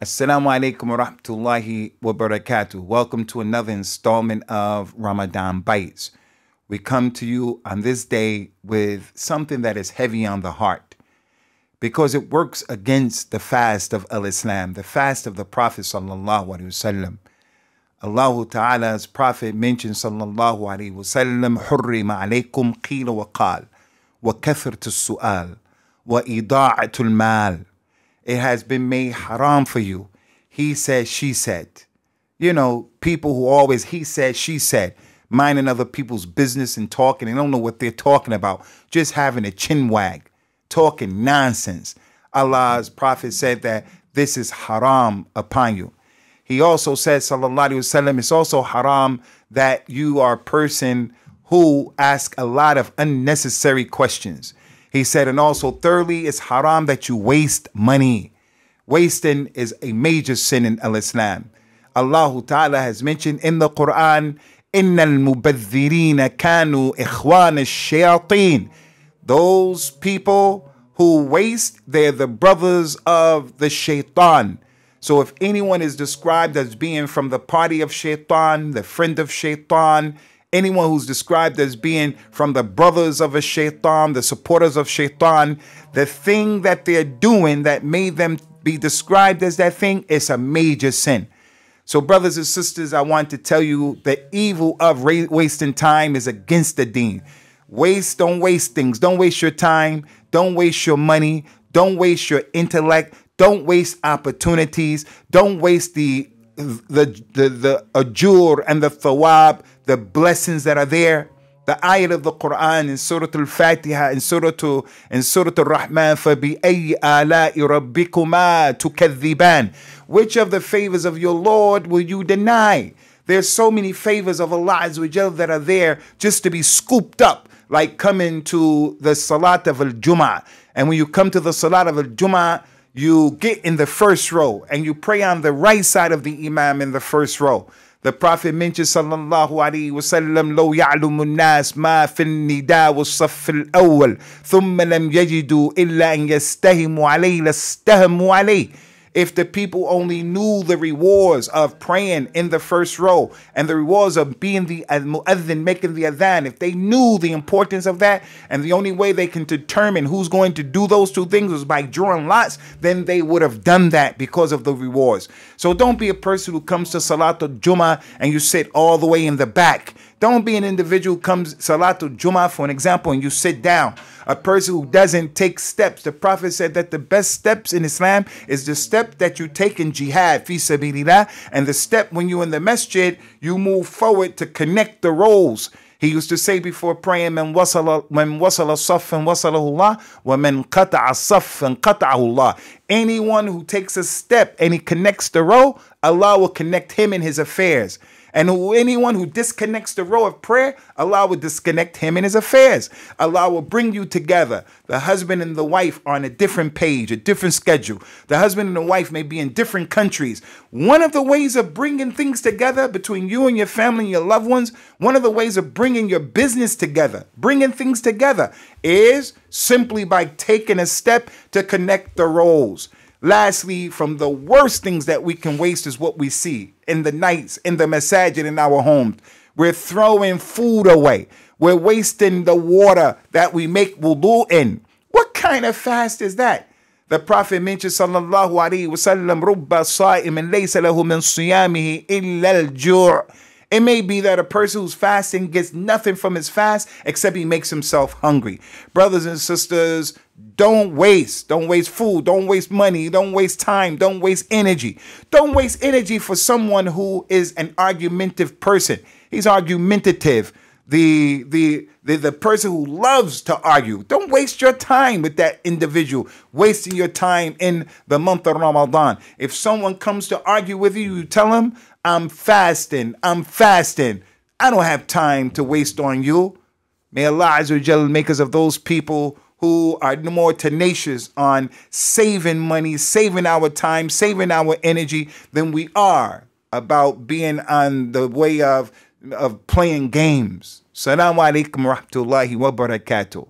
Assalamu alaikum wa rahmatullahi wa barakatuh. Welcome to another installment of Ramadan Bites. We come to you on this day with something that is heavy on the heart because it works against the fast of Al-Islam, the fast of the Prophet sallallahu alaihi wasallam. Allah Ta'ala's Prophet mentioned sallallahu alaihi wasallam, "Hurrima alaykum qila wa qal, wa kathratu su'al, wa ida'atul mal." It has been made haram for you. He said, she said. You know, people who always he said, she said, minding other people's business and talking. They don't know what they're talking about. Just having a chin wag, talking nonsense. Allah's Prophet said that this is haram upon you. He also said, sallallahu alaihi wasallam, it's also haram that you are a person who asks a lot of unnecessary questions. He said, and also thirdly, it's haram that you waste money. Wasting is a major sin in Al-Islam. Allah Ta'ala has mentioned in the Quran, إِنَّ الْمُبَذِّرِينَ كَانُوا إِخْوَانَ الشَّيَاطِينَ. Those people who waste, they're the brothers of the shaitan. So if anyone is described as being from the party of shaitan, the friend of shaitan, anyone who's described as being from the brothers of a shaitan, the supporters of shaitan, the thing that they're doing that made them be described as that thing is a major sin. So brothers and sisters, I want to tell you the evil of wasting time is against the deen. Don't waste things. Don't waste your time. Don't waste your money. Don't waste your intellect. Don't waste opportunities. Don't waste the ajur and the thawab, the blessings that are there. The ayat of the Quran in Surah Al-Fatiha, in Surah Al-Rahmah, فَبِأَيِّ آلَاءِ رَبِّكُمَا تُكَذِّبَانِ. Which of the favors of your Lord will you deny? There's so many favors of Allah Azza wa Jal that are there just to be scooped up, like coming to the Salat of Al-Jum'ah. And when you come to the Salat of Al-Jum'ah, you get in the first row and you pray on the right side of the Imam in the first row. The Prophet mentioned sallallahu alaihi wasallam, لو يعلم الناس ما في النداء والصف الأول ثم لم يجدوا إلا أن يستهموا عليه لاستهموا عليه. If the people only knew the rewards of praying in the first row and the rewards of being the mu'adhin, making the adhan, if they knew the importance of that, and the only way they can determine who's going to do those two things was by drawing lots, then they would have done that because of the rewards. So don't be a person who comes to Salatul Jummah and you sit all the way in the back. Don't be an individual who comes Salatul Jummah, for an example, and you sit down. A person who doesn't take steps. The Prophet said that the best steps in Islam is the step that you take in jihad, fi sabilillah, and the step when you're in the masjid, you move forward to connect the rows. He used to say before praying, "Man wasala saffan wasalahu Allah, wa man qata'a saffan qata'ahu Allah." Anyone who takes a step and he connects the row, Allah will connect him in his affairs. And anyone who disconnects the row of prayer, Allah will disconnect him in his affairs. Allah will bring you together. The husband and the wife are on a different page, a different schedule. The husband and the wife may be in different countries. One of the ways of bringing things together between you and your family and your loved ones, one of the ways of bringing your business together, bringing things together, is simply by taking a step to connect the rows. Lastly, from the worst things that we can waste is what we see in the nights, in the masajid, in our homes. We're throwing food away. We're wasting the water that we make wudu in. What kind of fast is that? The Prophet mentioned, sallallahu alaihi wasallam, rubba sa'imin laysa lahu min siyamihi illa al-ju'. It may be that a person who's fasting gets nothing from his fast except he makes himself hungry. Brothers and sisters, don't waste food, don't waste money, don't waste time, don't waste energy. Don't waste energy for someone who is an argumentative person. He's argumentative. The person who loves to argue. Don't waste your time with that individual, wasting your time in the month of Ramadan. If someone comes to argue with you, you tell him, I'm fasting. I don't have time to waste on you. May Allah Azza wa Jalla make us of those people who are more tenacious on saving money, saving our time, saving our energy than we are about being on the way of playing games. Assalamu alaikum wa rahmatullahi wa barakatuh.